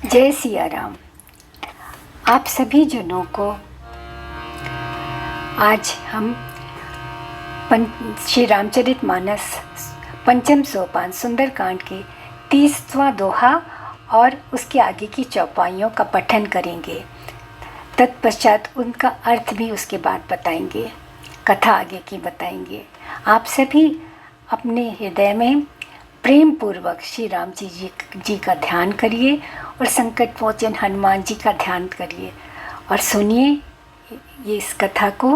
जय सिया राम। आप सभी जनों को आज हम श्री रामचरितमानस पंचम सोपान सुंदरकांड की 30वां दोहा और उसके आगे की चौपाइयों का पठन करेंगे। तत्पश्चात उनका अर्थ भी उसके बाद बताएंगे, कथा आगे की बताएंगे। आप सभी अपने हृदय में प्रेम पूर्वक श्री राम जी का ध्यान करिए और संकट मोचन हनुमान जी का ध्यान करिए और सुनिए ये इस कथा को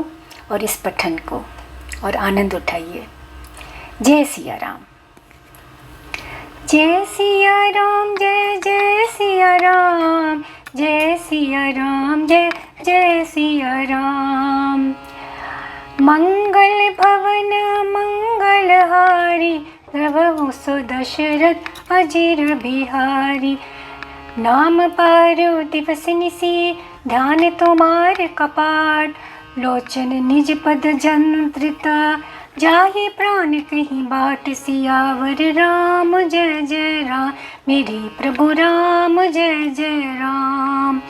और इस पठन को और आनंद उठाइए। जय सिया राम। जय सिया राम, जय जय सिया राम, जय सिया राम, जय जय सिया राम। मंगल भवन मंगलहारी, प्रभु सो दशरथ अजीर बिहारी। नाम पारो दिवस निसी, ध्यान तुम्हार कपाट। लोचन निज पद जंत्रिता, जाहि प्राण कहीं बाट। सियावर राम जय जय राम, मेरे प्रभु राम जय जय राम।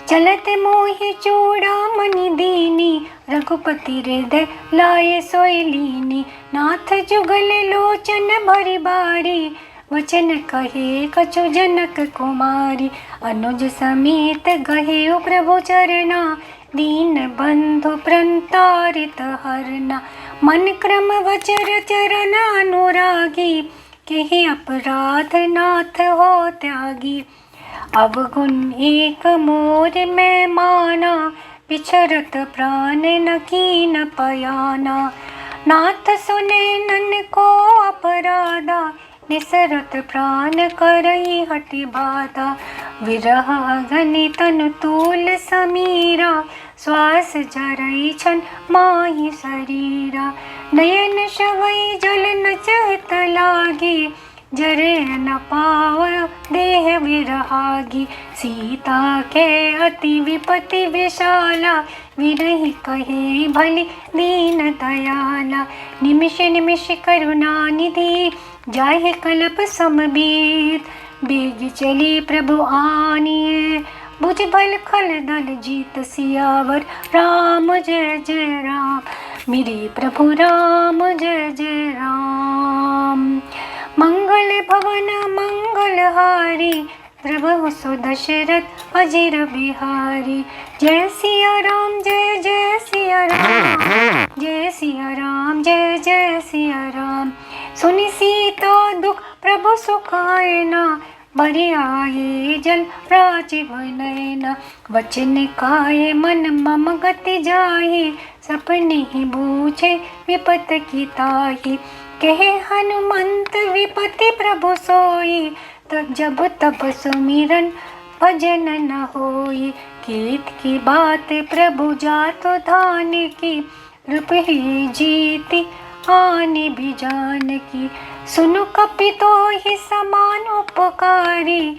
चलत मोहि चूड़ामणि दीनी, रघुपति हृदय लाए सोई लीनी। नाथ जुगल लोचन भरि बारी, वचन कहे कछु जनक कुमारी। अनुज समेत गहे प्रभु चरना, दीन बंधु प्रंतारित हरना। मन क्रम वचर चरण अनुरागी, केहि अपराध नाथ हो त्यागी। अवगुण एक मोर मैं माना, बिछरत प्राण न कीन पयाना। नाथ सुने नन को अपराधा, निसरत प्राण करई हटि बाधा। विरह अगनि तनु तूल समीरा, श्वास जरई छन माहि शरीरा। नयन शवई जल न चहत लागी, जरे न पाव देह विरहागी। सीता के अति विपति विशाला, विरही कहे भली दीन दयाला। निमिष निमिष करुणा निधि, जाहि कल्प समबीत। बेग चली प्रभु आनिए, बुझ भल खल दल जीत। सियावर राम जय जय राम, मेरे प्रभु राम जय जय राम। मंगल भवन मंगलहारी, प्रभु सो दशरथ अजीर बिहारी। जय सिया राम, जय जय सिया राम, जय सिया राम, जय जय सिया राम। सुनि सीता दुख प्रभु सुख आयना, बरि आए जल राजीव नयना। वचन काय मन मम गति जाहि, सपने ही बूझे विपत की ताहि। कहे हनुमंत विपति प्रभु सोई, तब जब तब सुमिरन भजन न होई। कीत की बात प्रभु जातो धान की, रूप ही जीती हानि भी जान की। सुनु कपि तो ही समान उपकारी,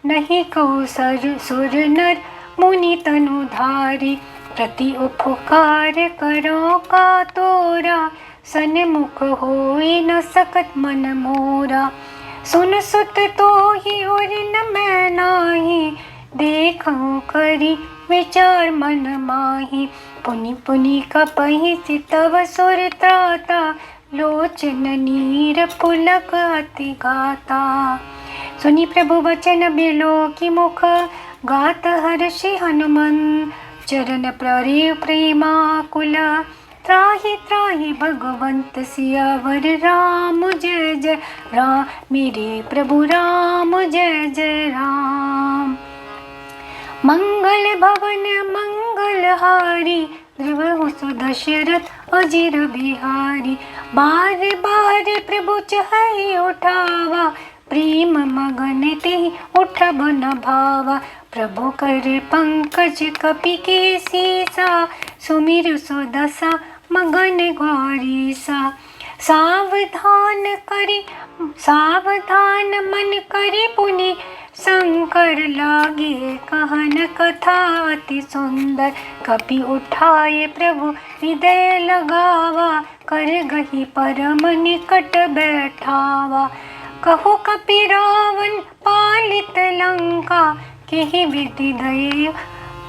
नहीं को सुर नर मुनि तनुधारी। प्रति उपकार करो का तोरा, सन्मुख होई न सकत मन मोरा। सुन सुत तो ही और न मैं नाही, देखो करी विचार मन माही। पुनि पुनि कपहि सितव सुर त्राता, लोचन नीर पुलक अति गाता। सुनि प्रभु वचन बिलो की मुख, गात हर्षि हनुमंत। चरण प्ररे प्रेमाकुल, त्राहि त्राहि भगवंत। सियावर राम जय जय राम, मेरे प्रभु राम जय जय राम। मंगल भवन मंगलहारी, प्रभु सो दशरथ अजीर बिहारी। बार बार प्रभु चहई उठावा, प्रेम मगन ते उठब न भावा। प्रभु कर पंकज कपि के सीसा, सुमिर सो दशा मगन गौरीसा। सावधान मन करी पुनि, शंकर लागे कहन कथा अति सुंदर। कपि उठाए प्रभु हृदय लगावा, कर गही परम निकट बैठावा। कहो कपि रावण पालित लंका, केहि विधि दये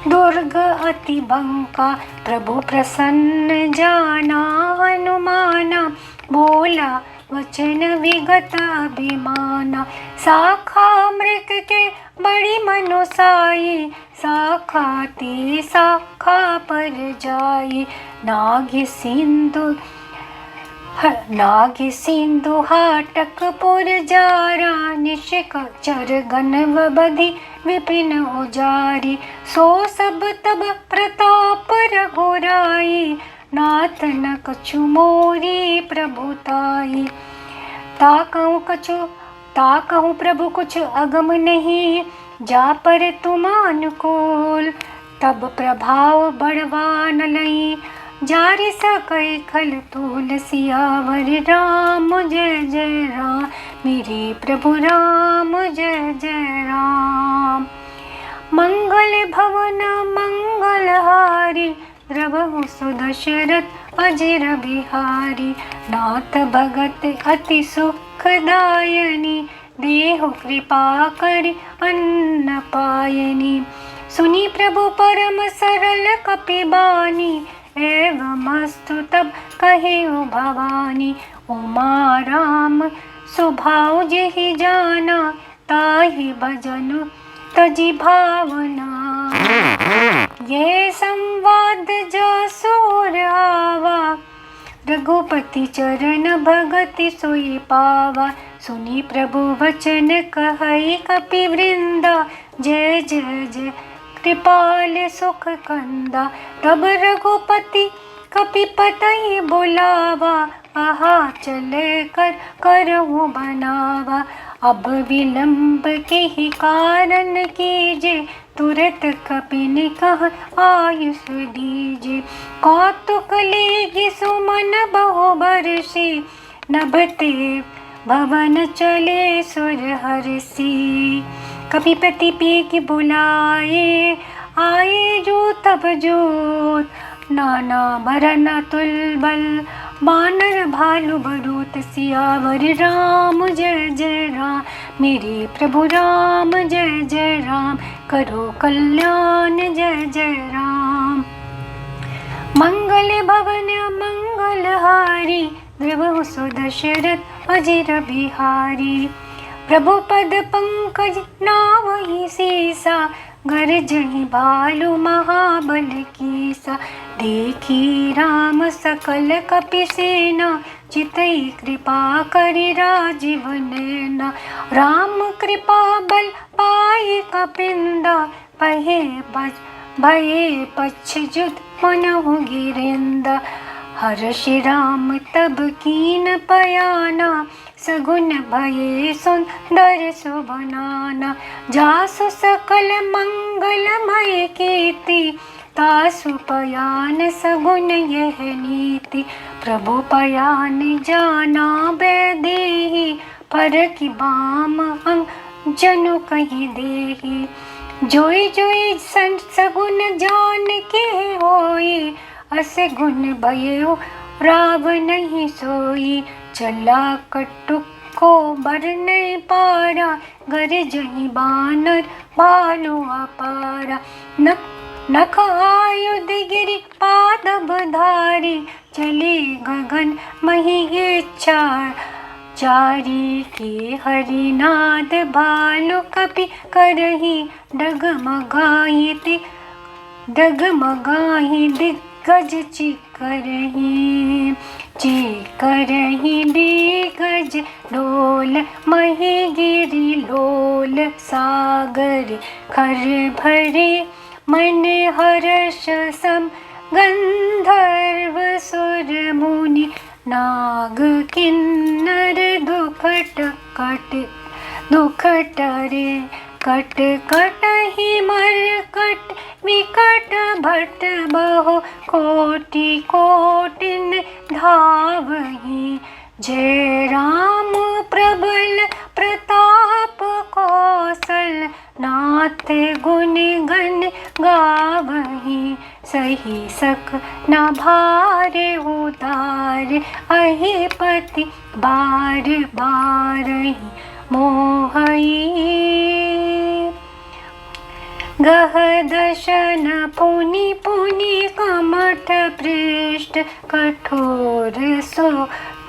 दुर्ग अति बंका। प्रभु प्रसन्न जाना हनुमाना, बोला वचन विगत अभिमाना। शाखा मृग के बड़ी मनोसाई, शाखा ते शाखा पर जाई। नाग सिंधु हाटक पुर जारा, निशाचर गण बधि विपिन उजारी। सो सब तब प्रताप रघुराई, नाथ न कछु मोरी प्रभुताई। ताकहु प्रभु कुछ अगम नहीं, जा पर तुम अनुकूल। तब प्रभाव बढ़वान लई, जारि सकै खल तूल। सियावर राम जय जय राम, मेरे प्रभु राम जय जय राम। मंगल भवन मंगलहारी, द्रवहु सुदशरथ अजिर बिहारी। नाथ भगत अति सुखदायनी, देहु कृपा करि अन्न पायनी। सुनी प्रभु परम सरल कपिबानी, एवमस्तु तब कहे भवानी। उमा राम स्वभाव जेहि जाना, ताहि भजन तजि भावना। ये संवाद जसुर आवा, रघुपति चरण भगति सोई पावा। सुनी प्रभु वचन कहई कपिवृंदा, जय जय जय कृपाल सुख कंदा। तब रघुपति कपिपतहि बुलावा, आहा चले करहु बनावा। अब विलंब के ही कारण कीजे, तुरत कपिन कह आयुष दीजे। कौतुक लेगी सुमन बहु बरसी, नभते भवन चले सुर हरसी। कपिपति पीक बुलाए, आए जो तब जोत। नाना भरन तुलबल, बानर भालु बरूत। सियावर राम जय जय राम, मेरे प्रभु राम जय जय राम। करो कल्याण जय जय राम। मंगल भवन मंगलहारी, द्रवहु सुदशरथ अजिर बिहारी। प्रभु पद पंकज नावहि सीसा, गरजहि भालु महाबल कीसा। देखी राम सकल कपिसेना, चितई कृपा करि राजीव नैना। राम कृपा बल पाई कपिंदा, भये पच्छ्युत मनहु गिरिंदा। हर्षि राम तब कीन पयाना, सगुन भये सुंदर सुबनाना। जासु सकल मंगलमय कीर्ति, तासु पयान सगुन यह नीति। प्रभु पयान जाना बैदेही, पर की बाम अंग जनु कही देही। जोई जोई सगुन जान के होई, अस गुण भयो राव नहीं सोई। चला कटुक को बर नहीं पारा, गरजहि बानर भालु अपारा। नख आयुध गिरि पादब धारी, चले गगन मही इच्छा चारी। के हरिनाद भालु कपि करही, डगमगाही दिग्गज चिकरही दिग्गज डोल। मही गिरि लोल सागर, खर भरे मन हर्ष सम। गंधर्व सुर मुनि, नाग किन्नर दुख टरे। कट कटहि मरकट विकट भट बहु, कोटि कोटिन धावहि। जय राम प्रबल प्रताप कौशल, नाथ गुण गण गावहि। सही सख न भारे उतार, अहि पति बार बार मोहई। गह दशन पुनि पुनि कमठ पृष्ठ कठोर सो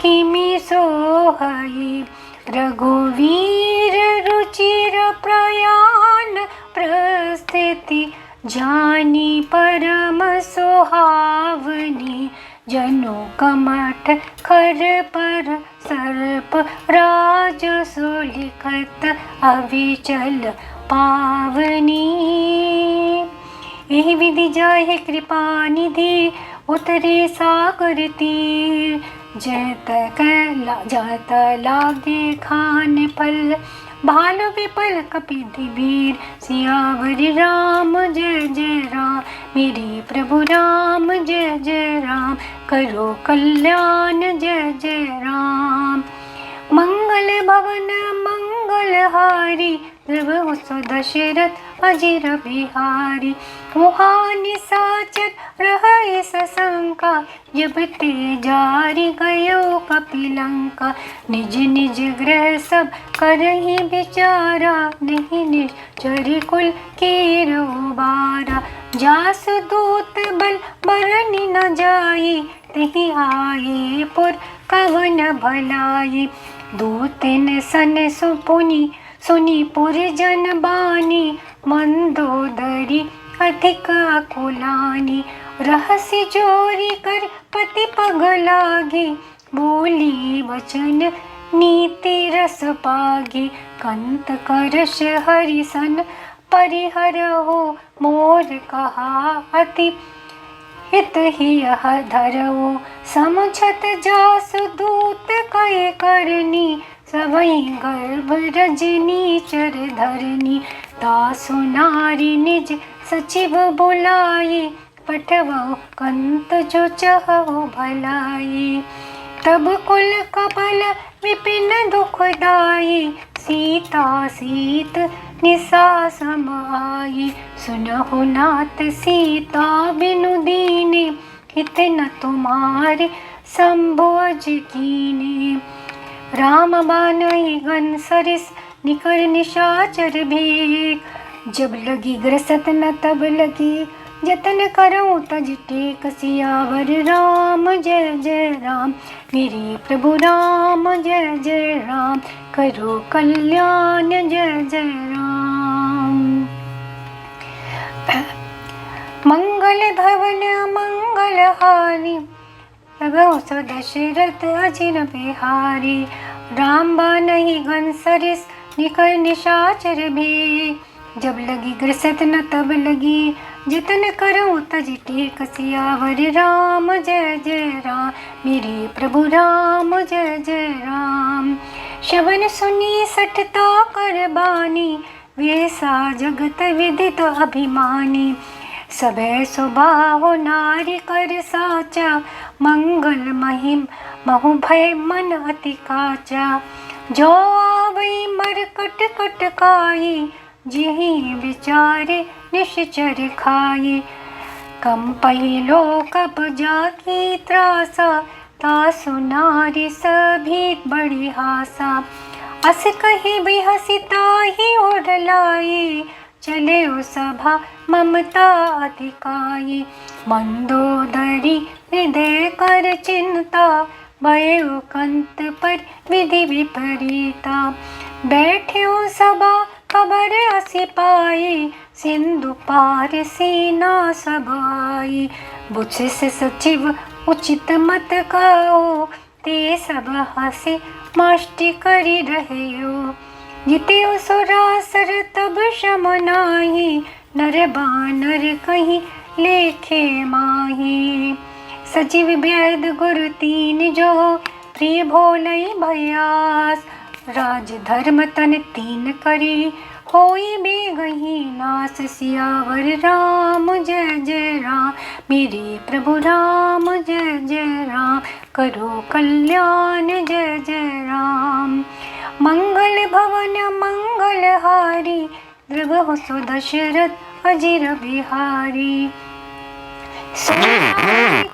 किमि सोहई। रघुवीर रुचिर प्रयाण प्रस्थिति जानी परम सुहावनी। जनु कमठ खर पर सर्प राज सुलिखत अविचल पावनी। एहि विधि जाहि कृपा निधि उतरे सागर तीर। जत लागे खान फल भालु विपल कपि वीर। सियावर राम जय जय राम मेरे प्रभु राम जय जय राम। करो कल्याण जय जय राम। मंगल भवन मंगलहारी प्रभु सो दशरथ अजिर बिहारी। वहाँ निशाचर रहे सशंका जब ते जारी गयो कपिलंका। निज निज गृह सब करहि विचारा नहीं निश्चर कुल केरो बारा। जास दूत बल बरनि न जाई तेहि आए पुर कवन भलाई। दूतिन सन सुपुनि सुनी पुर जन बानी मंदोदरी अधिक अकुलानी। रहस्य चोरी कर पति पग लागी बोली वचन नीति रस पागी। कंत करश हरिसन परिहर हो मोर कहा अति हित ही यह धरो। समझत जास दूत कय करनी सबई गर्भ रजनी चर धरनी। तासु नारी निज सचिव बुलाई पठवो कंत जो चहो भलाई। तब कुल कपल विपिन दुखदाई सीता सीत निशा सम आई। सुनहु नाथ सीता बिनु दीने हित न तुम्हारे संभोज कीने। राम बानहि घन सरिस निकर निशाचर भेक। जब लगी ग्रसत न तब लगी जतन करऊँ तज टेक। सियावर राम जय जय राम मेरे प्रभु राम जय जय राम। करो कल्याण जय जय राम। मंगल भवन मंगलहारी प्रभु सो दशरथ अजिर बिहारी। राम बानहि घन सरिस निकर निशाचर भी। जब लगी ग्रसत न तब लगी जतन करऊँ तज टेक। सियावर राम जय जय राम मेरे प्रभु राम जय जय राम। शवन सुनी सठता कर बानी वेसा जगत विदित अभिमानी। सबे स्वभाव नारी कर साचा मंगल महिम महु भय मन अति काचा। जो आवई मरकट कट काई जिहि विचारे निश्चर खाई। कम पहिलो कब जाकी त्रासा तासु नारी सभी बड़ी हासा। अस कही बिहसिता ही ओढ़लाई चले ओ सभा ममता अधिकाई। मंदोदरी हृदय कर चिंता भयो कंत पर विधि विपरीता। बैठ्यो सभा खबर असी पाई सिंधु पार सीना सब आई। बुझ से सचिव उचित मत कहो ते सब हंसी मस्ती करी रहियो। जितियो सुरासर तब शम नाही नर बानर कहीं लेखे माही। सचिव वैद गुरु तीन जो प्रिय भोलई भयास। राज धर्म तन तीन करी होई बेगही नास। सियावर राम जय जय राम मेरे प्रभु राम जय जय राम। करो कल्याण जय जय राम। मंगल भवन मंगलहारी द्रवहु सो दशरथ अजिर बिहारी।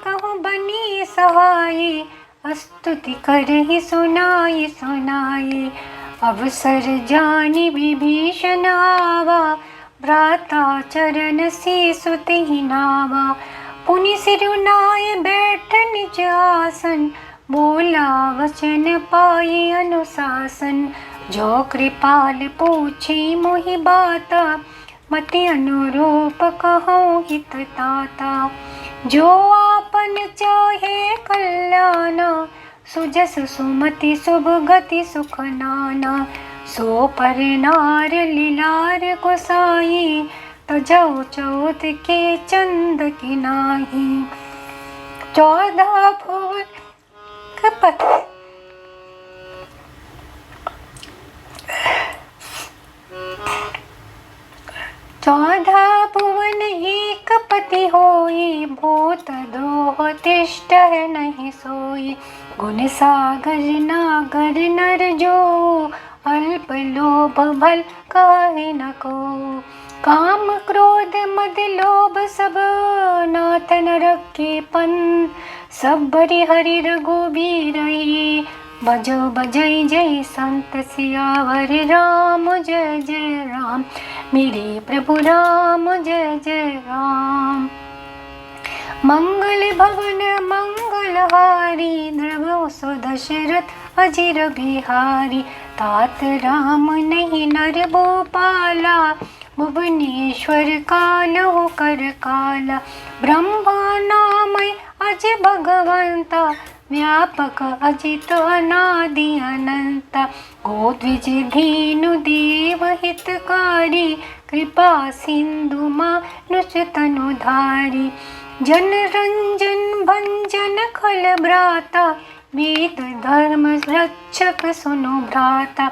कहूँ बनी सहाई स्तुति करहि सुनाई सुनाई। अवसर जानी विभीषण आवा भ्राता चरण सीसु तिहि नावा। पुनि सिरुनाय बैठ निज आसन, बोला वचन पाई अनुशासन। जो कृपाल पूछी मोहि बाता, मति अनुरूप कहूँ हित ताता। जो आपन चाहे कल्याण, सुजस सुमति शुभ गति सुख नाना। सो पर नार लीलार गोसाई, तजौ चौथ के चंद की नाही। 14 भुवन कपति, 14 भुवन एक पति होई, भूत द्रोह तिष्ठ नहीं सोई। गुण सागर नागर नर जो, अल्प लोभ भल काहे न को। काम क्रोध मद लोभ सब, नाथ नरक के पंथ। सब बरि हरि रघुबीर रही, बजो बजई जय संत सियावर राम जय जय राम। मेरे प्रभु राम जय जय राम। मंगल भवन मंगलहारी, द्रवो सो दशरथ अजिर बिहारी। तात राम नहीं नर भूपाला, भुवनेश्वर कालहु कर काला। ब्रह्मा नामय अज भगवंता, व्यापक अजित अनादि अनंत। गोद्विज धीनु देव हितकारी, कृपा सिंधु मानुष तनुधारी। जन रंजन भंजन खल भ्राता, वेद धर्म रक्षक सुनो भ्राता।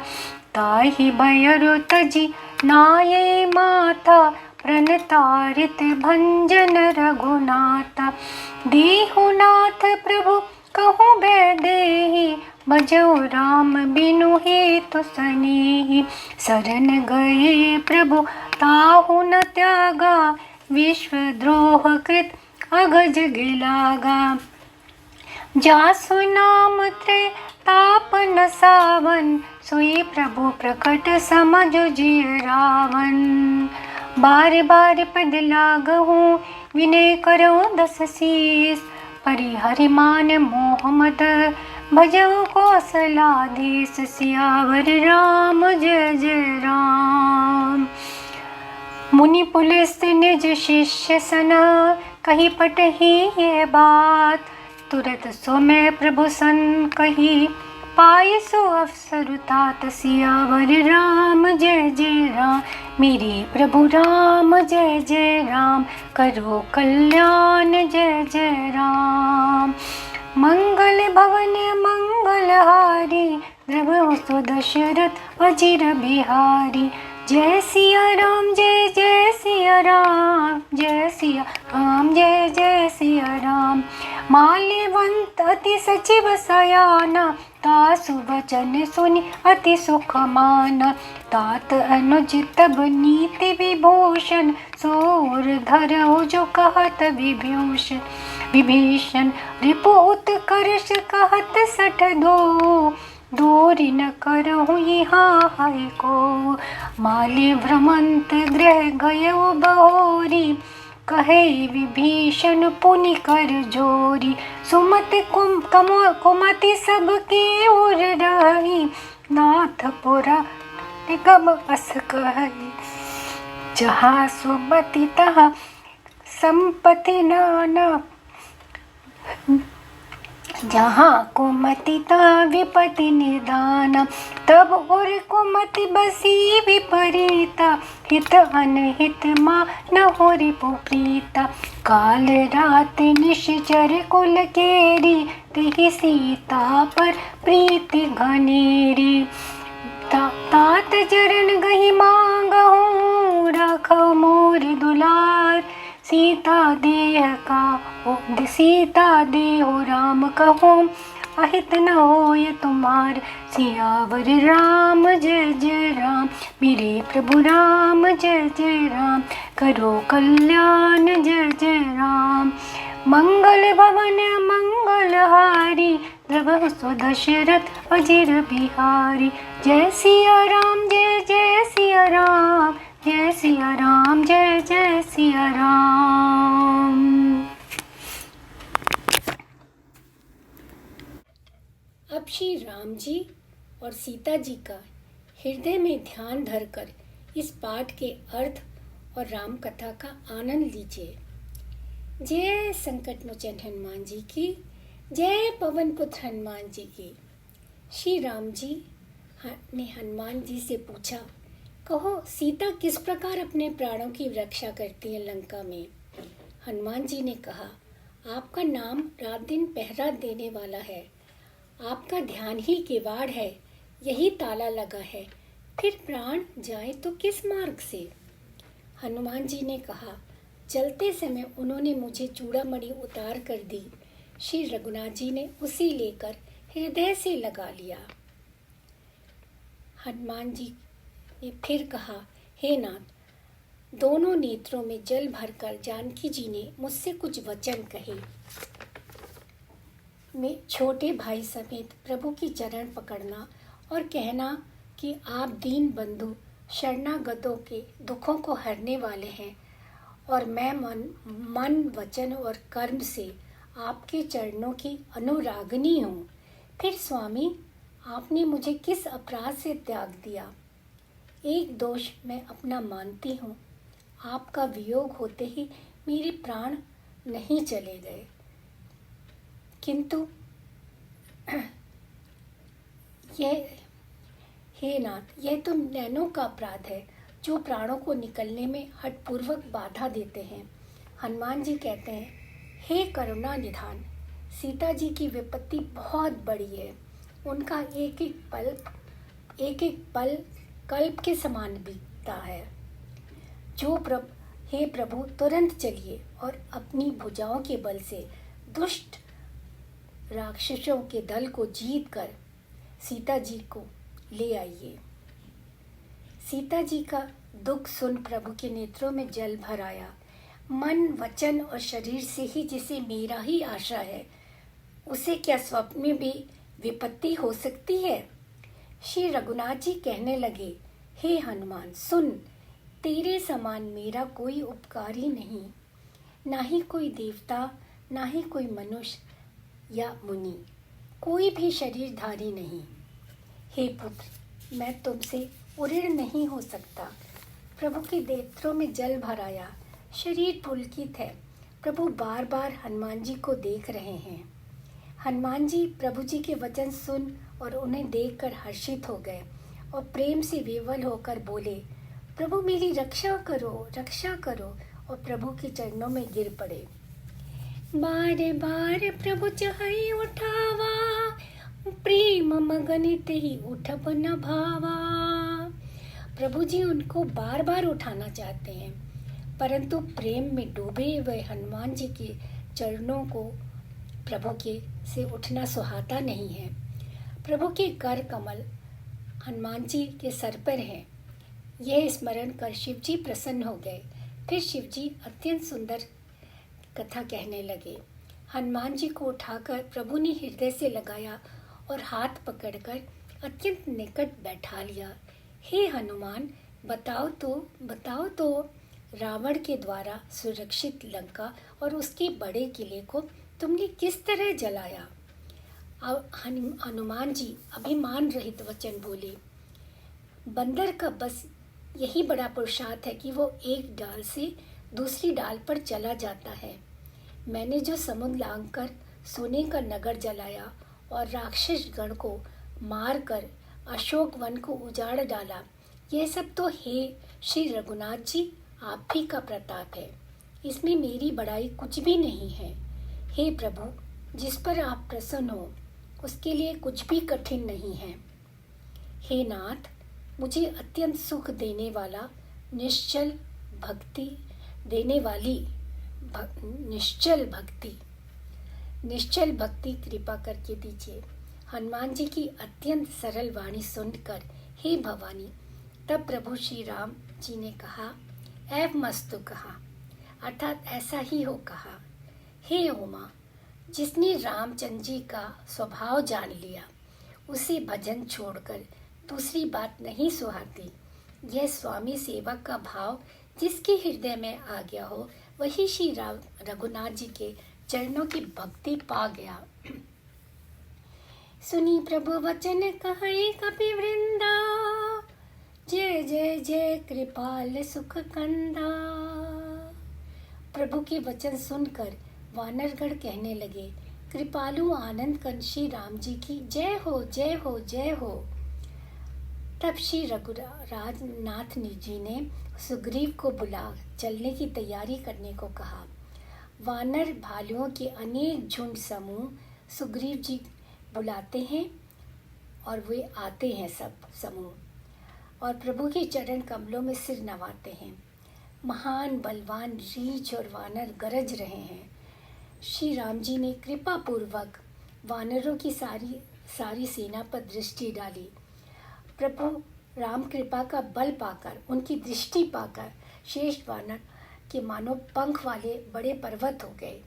ताहि भयरु तजी नाये माता, प्रणतारित भंजन रघुनाथा। देहुनाथ प्रभु कहूँ बैदेही, भजो राम बिनु हेतु सनेही। शरण गए प्रभु ताहु न त्यागा, विश्वद्रोह कृत अगज गिलागा। जासु नाम त्रैतापन सावन, सोई प्रभु प्रकट समझ जिय रावण। बार बार पद लागहूँ, विनय करो 10 शीस। परिहरि मान मोह मद, भजो कौशलाधीश। सियावर राम जय जय राम। मुनि पुलिस निज शिष्य सना, कही पटही ये बात। तुरत सो मैं प्रभु सन कही, पाई सो अवसर तात। सियावर राम जय जय राम। मेरे प्रभु राम जय जय राम। करो कल्याण जय जय राम। मंगल भवन मंगलहारी, द्रवो सो दशरथ अजिर बिहारी। जय सिया राम जय जय सिया राम, जय सिया राम जय जय सिया राम। माल्यवंत अति सचिव सयाना, तासु वचन सुनि अति सुख माना। तात अनुज तब नीति विभूषण, सोर धरहु जो कहत विभीषण। रिपु उत्कर्ष कहत 62, दूरी न करहु यहाँ है को। माल्य भ्रमंत गृह गयो बहोरी, कहे विभीषण पुनि कर जोरी। सुमत कुमति सबके उर रही, नाथपुरा निगम अस कही। जहाँ सुमति तहाँ संपत्ति नाना, जहाँ कुमति तहाँ विपत्ति निदान। तब उर कुमति बसी विपरीता, हित अनहित मान हो रिपुप्रीता। काल रात निश्चर कुल केरी, तिहि सीता पर प्रीति घनेरी। तात चरण गही मांगहूँ, राखो मोर दुलार। सीता देह का सीता देहो राम कहूँ, अहित न होय तुम्हार। सियावर राम जय जय राम। मेरे प्रभु राम जय जय राम। करो कल्याण जय जय राम। मंगल भवन मंगलहारी, द्रवहु सो दशरथ अजिर बिहारी। जय सिया राम जय जय सिया राम, जय सिया राम, जय जय सिया राम। अब श्री राम जी और सीता जी का हृदय में ध्यान धरकर इस पाठ के अर्थ और राम कथा का आनंद लीजिए। जय संकट मोचन हनुमान जी की, जय पवन पुत्र हनुमान जी की। श्री राम जी ने हनुमान जी से पूछा, कहो सीता किस प्रकार अपने प्राणों की रक्षा करती है लंका में। हनुमान जी ने कहा, आपका नाम रात दिन पहरा देने वाला है, आपका ध्यान ही किवाड़ है, यही ताला लगा है, फिर प्राण जाए तो किस मार्ग से। हनुमान जी ने कहा, चलते समय उन्होंने मुझे चूड़ामणि उतार कर दी। श्री रघुनाथ जी ने उसी लेकर हृदय से लगा लिया। हनुमान जी ने फिर कहा, हे नाथ, दोनों नेत्रों में जल भरकर जानकी जी ने मुझसे कुछ वचन कहे। मैं छोटे भाई समेत प्रभु की चरण पकड़ना और कहना कि आप दीन बंधु शरणागतों के दुखों को हरने वाले हैं और मैं मन वचन और कर्म से आपके चरणों की अनुरागनी हूँ। फिर स्वामी, आपने मुझे किस अपराध से त्याग दिया? एक दोष मैं अपना मानती हूँ, आपका वियोग होते ही मेरे प्राण नहीं चले गए, किंतु हे नाथ, यह तो नैनों का अपराध है जो प्राणों को निकलने में हठपूर्वक बाधा देते हैं। हनुमान जी कहते हैं, हे करुणा निधान, सीता जी की विपत्ति बहुत बड़ी है। उनका एक एक पल कल्प के समान बीतता है। हे प्रभु, तुरंत चलिए और अपनी भुजाओं के बल से दुष्ट राक्षसों के दल को जीत कर सीता जी को ले आइए। सीता जी का दुख सुन प्रभु के नेत्रों में जल भर आया। मन वचन और शरीर से ही जिसे मेरा ही आशा है, उसे क्या स्वप्न में भी विपत्ति हो सकती है? श्री रघुनाथ जी कहने लगे, हे हनुमान सुन, तेरे समान मेरा कोई उपकारी नहीं, ना ही कोई देवता, ना ही कोई मनुष्य या मुनि, कोई भी शरीरधारी नहीं। हे पुत्र, मैं तुमसे उऋण नहीं हो सकता। प्रभु के नेत्रों में जल भर आया, शरीर पुलकित है। प्रभु बार बार हनुमान जी को देख रहे हैं। हनुमान जी प्रभु जी के वचन सुन और उन्हें देखकर हर्षित हो गए और प्रेम से विवल होकर बोले, प्रभु मेरी रक्षा करो, रक्षा करो, और प्रभु के चरणों में गिर पड़े। बार बार प्रभु चाहे उठावा, प्रेम मगन ही उठब न भावा। प्रभु जी उनको बार बार उठाना चाहते हैं, परंतु प्रेम में डूबे हुए हनुमान जी के चरणों को प्रभु के से उठना सुहाता नहीं है। प्रभु के कर कमल हनुमान जी के सर पर हैं। यह स्मरण कर शिव जी प्रसन्न हो गए। फिर शिव जी अत्यंत सुंदर कथा कहने लगे। हनुमान जी को उठाकर प्रभु ने हृदय से लगाया और हाथ पकड़कर अत्यंत निकट बैठा लिया। हे हनुमान, बताओ तो रावण के द्वारा सुरक्षित लंका और उसके बड़े किले को तुमने किस तरह जलाया? अब हनुमान जी अभिमान रहित वचन बोले, बंदर का बस यही बड़ा पुरुषार्थ है कि वो एक डाल से दूसरी डाल पर चला जाता है। मैंने जो समुद्र लांघकर सोने का नगर जलाया और राक्षस गण को मार कर अशोक वन को उजाड़ डाला, यह सब तो हे श्री रघुनाथ जी आप ही का प्रताप है। इसमें मेरी बड़ाई कुछ भी नहीं है। हे प्रभु, जिस पर आप प्रसन्न हो उसके लिए कुछ भी कठिन नहीं है। हे नाथ, मुझे अत्यंत सुख देने वाला निश्चल भक्ति निश्चल भक्ति कृपा करके दीजिए। हनुमान जी की अत्यंत सरल वाणी सुनकर हे भवानी, तब प्रभु श्री राम जी ने कहा, एव मस्तु कहा, अर्थात ऐसा ही हो कहा। हे उमा, जिसने रामचंद्र जी का स्वभाव जान लिया, उसे भजन छोड़कर दूसरी बात नहीं सुहाती। यह स्वामी सेवक का भाव जिसके हृदय में आ गया हो, वही श्री रघुनाथ जी के चरणों की भक्ति पा गया। सुनी प्रभु वचन कहे कपि वृंदा, जय जय जय कृपाल सुख कंदा। प्रभु के वचन सुनकर वानरगण कहने लगे, कृपालु आनंद कंद श्री राम जी की जय हो जय हो जय हो। तब श्री रघुराज नाथ जी ने सुग्रीव को बुला चलने की तैयारी करने को कहा। वानर भालुओं के अनेक झुंड समूह सुग्रीव जी बुलाते हैं और वे आते हैं सब समूह, और प्रभु के चरण कमलों में सिर नवाते हैं। महान बलवान रीछ और वानर गरज रहे हैं। श्री राम जी ने कृपा पूर्वक वानरों की सारी सेना पर दृष्टि डाली। प्रभु राम कृपा का बल पाकर, उनकी दृष्टि पाकर शेष वानर के मानो पंख वाले बड़े पर्वत हो गए।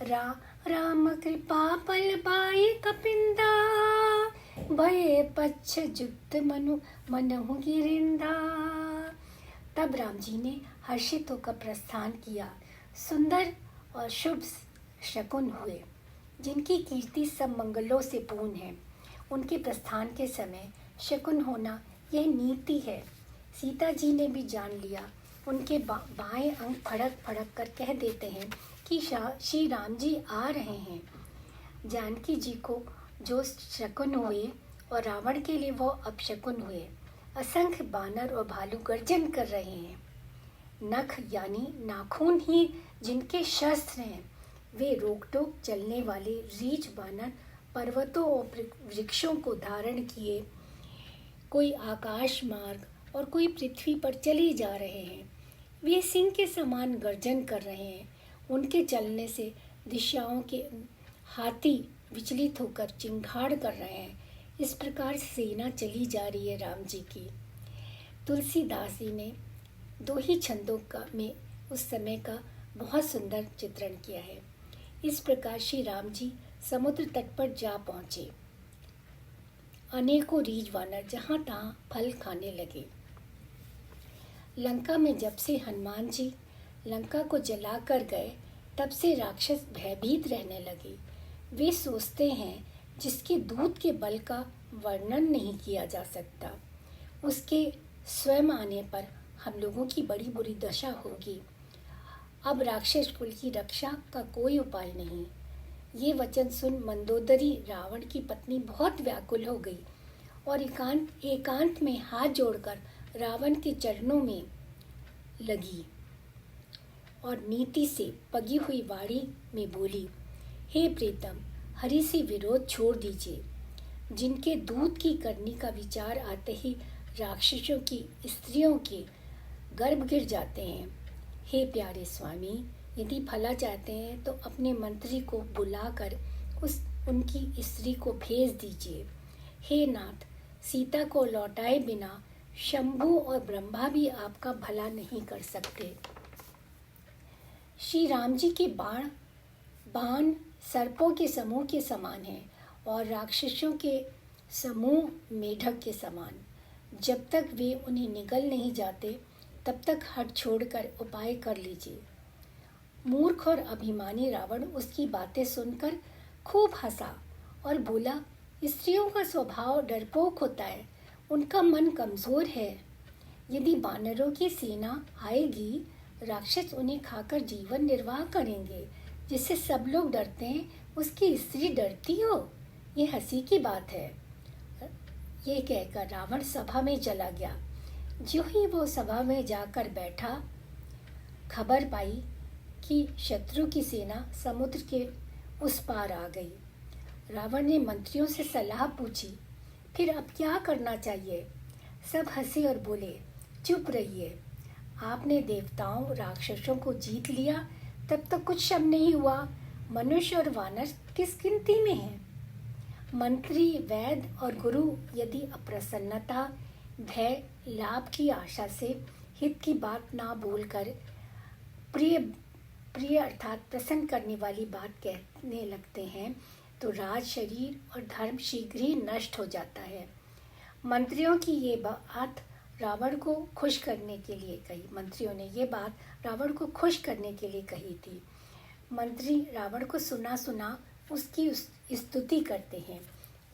राम कृपा पल पाई कपिंदा, भय पच्छ जुक्त मनहु गिरिंदा। तब राम जी ने हर्षित होकर प्रस्थान किया। सुंदर और शुभ शकुन हुए, जिनकी कीर्ति सब मंगलों से पूर्ण है। उनके प्रस्थान के समय शकुन होना यह नीति है। सीता जी ने भी जान लिया। उनके बाएं अंग फड़क फड़क कर कह देते हैं कि श्री राम जी आ रहे हैं। जानकी जी को जो शकुन हुए और रावण के लिए वो अपशकुन हुए। असंख्य बानर और भालू गर्जन कर रहे हैं। नख यानी नाखून ही जिनके शस्त्र हैं, वे रोक टोक चलने वाले रीछ बानर पर्वतों और वृक्षों को धारण किए, कोई आकाश मार्ग और कोई पृथ्वी पर चले जा रहे हैं। वे सिंह के समान गर्जन कर रहे हैं। उनके चलने से दिशाओं के हाथी विचलित होकर चिंगाड़ कर रहे हैं। इस प्रकार सेना चली जा रही है राम जी की। तुलसीदास जी ने 2 ही छंदों में उस समय का बहुत सुंदर चित्रण किया है। इस प्रकार श्री राम जी समुद्र तट पर जा पहुंचे। अनेकों रीछ वानर जहां तहां फल खाने लगे। लंका में जब से हनुमान जी लंका को जला कर गए, तब से राक्षस भयभीत रहने लगे। वे सोचते हैं जिसके दूत के बल का वर्णन नहीं किया जा सकता, उसके स्वयं आने पर हम लोगों की बड़ी बुरी दशा होगी। अब राक्षस कुल की रक्षा का कोई उपाय नहीं। ये वचन सुन मंदोदरी रावण की पत्नी बहुत व्याकुल हो गई और एकांत में हाथ जोड़कर रावण के चरणों में लगी और नीति से पगी हुई वाणी में बोली, हे प्रीतम, हरि से विरोध छोड़ दीजिए। जिनके दूत की करनी का विचार आते ही राक्षसों की स्त्रियों के गर्भ गिर जाते हैं। हे प्यारे स्वामी, यदि भला चाहते हैं तो अपने मंत्री को बुलाकर उनकी स्त्री को भेज दीजिए। हे नाथ, सीता को लौटाए बिना शंभु और ब्रह्मा भी आपका भला नहीं कर सकते। श्री राम जी के बाण सर्पों के समूह के समान हैं और राक्षसों के समूह मेढक के समान। जब तक वे उन्हें निगल नहीं जाते, तब तक हट छोड़कर उपाय कर लीजिए। मूर्ख और अभिमानी रावण उसकी बातें सुनकर खूब हंसा और बोला, स्त्रियों का स्वभाव डरपोक होता है, उनका मन कमजोर है। यदि बानरों की सेना आएगी, राक्षस उन्हें खाकर जीवन निर्वाह करेंगे। जिससे सब लोग डरते हैं, उसकी स्त्री डरती हो, ये हंसी की बात है। ये कहकर रावण सभा में चला गया। जो ही वो सभा में जाकर बैठा, खबर पाई कि शत्रु की सेना समुद्र के उस पार आ गई। रावण ने मंत्रियों से सलाह पूछी, फिर अब क्या करना चाहिए? सब हंसे और बोले, चुप रहिए, आपने देवताओं राक्षसों को जीत लिया, तब तक कुछ शम नहीं हुआ। मनुष्य और वानर किस गिनती में हैं? मंत्री, वैद्य और गुरु यदि अप्रसन्नता, भय, लाभ की आशा से हित की बात ना बोलकर प्रिय अर्थात प्रसन्न करने वाली बात कहने लगते हैं, तो राज, शरीर और धर्म शीघ्र ही नष्ट हो जाता है। मंत्रियों की ये बात रावण को खुश करने के लिए कही। मंत्रियों ने ये बात रावण को खुश करने के लिए कही थी। मंत्री रावण को सुना सुना उसकी स्तुति करते हैं।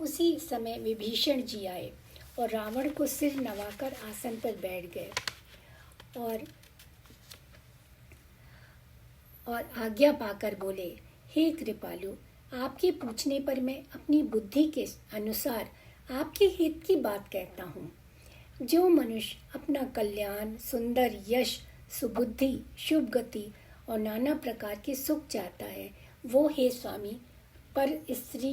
उसी समय विभीषण जी आए और रावण को सिर नवाकर आसन पर बैठ गए और आज्ञा पाकर बोले, हे कृपालु, आपके पूछने पर मैं अपनी बुद्धि के अनुसार आपके हित की बात कहता हूँ। जो मनुष्य अपना कल्याण, सुंदर यश, सुबुद्धि, शुभ गति और नाना प्रकार के सुख चाहता है, वो हे स्वामी पर स्त्री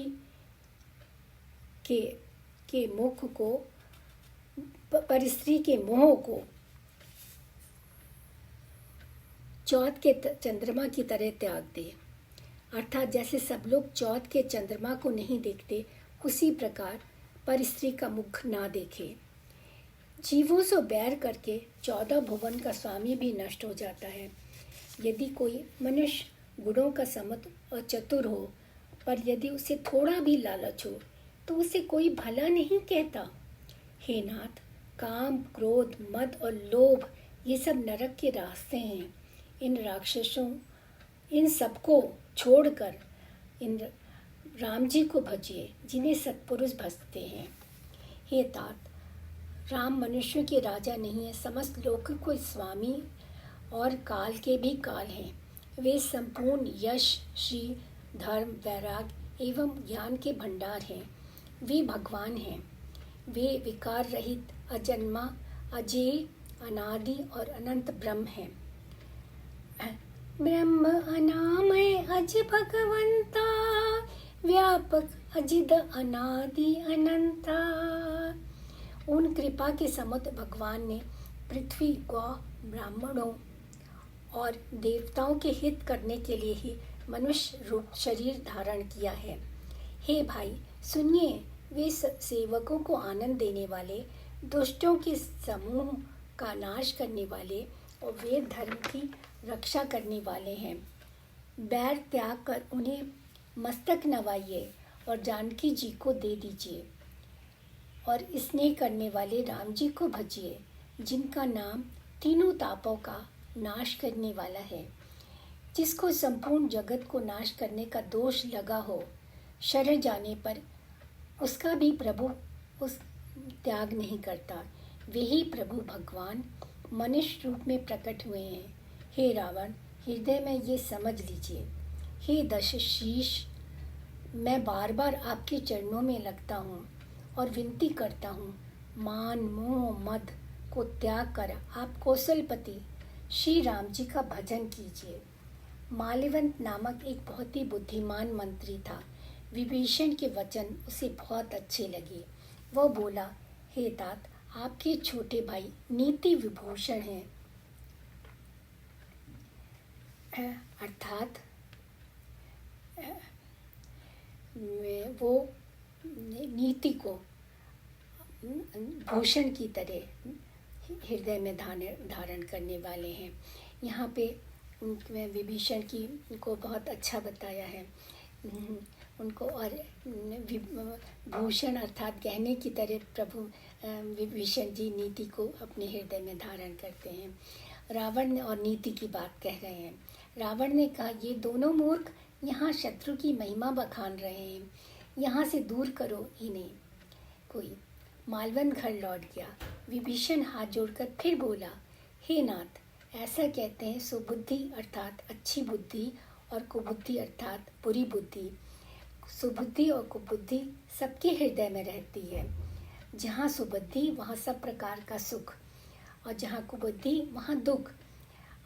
के मोह को चौथ के चंद्रमा की तरह त्याग दे। अर्थात जैसे सब लोग चौथ के चंद्रमा को नहीं देखते, उसी प्रकार पर स्त्री का मुख ना देखे। जीवों से बैर करके 14 भुवन का स्वामी भी नष्ट हो जाता है। यदि कोई मनुष्य गुणों का समत और चतुर हो, पर यदि उसे थोड़ा भी लालच हो, तो उसे कोई भला नहीं कहता। हे नाथ, काम, क्रोध, मद और लोभ ये सब नरक के रास्ते हैं। इन सबको छोड़कर इन राम जी को भजिए, जिन्हें सत्पुरुष भजते हैं। हे तात, राम मनुष्यों के राजा नहीं है, समस्त लोक को स्वामी और काल के भी काल हैं। वे संपूर्ण यश, श्री, धर्म, वैराग एवं ज्ञान के भंडार हैं। वे भगवान हैं। वे विकार रहित, अजन्मा, अजेय, अनादि और अनंत ब्रह्म हैं। ब्रह्म अनामय अज भगवंता, व्यापक अजिद अनादि अनंता। उन कृपा के समुद्र भगवान ने पृथ्वी, गौ, ब्राह्मणों और देवताओं के हित करने के लिए ही मनुष्य रूप शरीर धारण किया है। हे भाई सुनिए, वे सेवकों को आनंद देने वाले, दुष्टों के समूह का नाश करने वाले और वेद धर्म की रक्षा करने वाले हैं। बैर त्याग कर उन्हें मस्तक नवाइए और जानकी जी को दे दीजिए और स्नेह करने वाले राम जी को भजिए, जिनका नाम तीनों तापों का नाश करने वाला है। जिसको संपूर्ण जगत को नाश करने का दोष लगा हो, शरण जाने पर उसका भी प्रभु उस त्याग नहीं करता। वे ही प्रभु भगवान मनुष्य रूप में प्रकट हुए हैं। हे रावण, हृदय में ये समझ लीजिए। हे दशशीष, मैं बार बार आपके चरणों में लगता हूँ और विनती करता हूँ, मान, मोह, मद को त्याग कर आप कौशलपति श्री राम जी का भजन कीजिए। माल्यवंत नामक एक बहुत ही बुद्धिमान मंत्री था। विभीषण के वचन उसे बहुत अच्छे लगे। वह बोला, हे तात, आपके छोटे भाई नीति विभूषण हैं, अर्थात वो नीति को भूषण की तरह हृदय में धारण करने वाले हैं। यहाँ पे उनमें विभीषण की को बहुत अच्छा बताया है। उनको और भूषण अर्थात गहने की तरह प्रभु विभीषण जी नीति को अपने हृदय में धारण करते हैं। रावण ने और नीति की बात कह रहे हैं। रावण ने कहा, ये दोनों मूर्ख यहाँ शत्रु की महिमा बखान रहे हैं, यहाँ से दूर करो इन्हें। कोई मालवन घर लौट गया। विभीषण हाथ जोड़कर फिर बोला, हे नाथ, ऐसा कहते हैं सुबुद्धि अर्थात अच्छी बुद्धि और कुबुद्धि अर्थात बुरी बुद्धि। सुबुद्धि और कुबुद्धि सबके हृदय में रहती है। जहाँ सुबुद्धि वहाँ सब प्रकार का सुख, और जहाँ कुबुद्धि वहाँ दुख।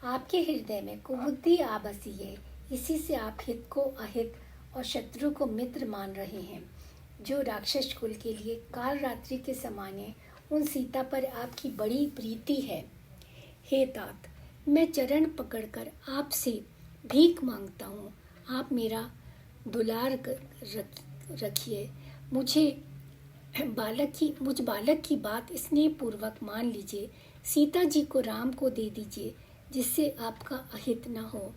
आपके हृदय में कुबुद्धि आ बसी है, इसी से आप हित को अहित और शत्रु को मित्र मान रहे हैं। जो राक्षस कुल के लिए काल रात्रि के समान है, उन सीता पर आपकी बड़ी प्रीति है। हे तात, मैं चरण पकड़कर आपसे भीख मांगता हूँ, आप मेरा दुलार रखिए। मुझ बालक की बात स्नेह पूर्वक मान लीजिए। सीता जी को राम को दे दीजिए, जिससे आपका अहित न हो।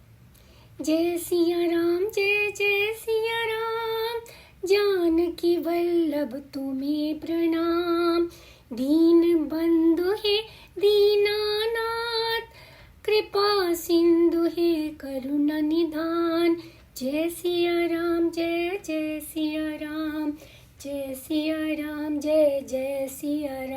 जय सिया राम, जय जय सिया राम, जानकी वल्लभ तुम्हें प्रणाम। दीन बंधु है दीनानाथ, कृपा सिंधु है करुणा निधान। जय सिया राम जय जय सिया राम, जय सिया राम जय जय सिया राम।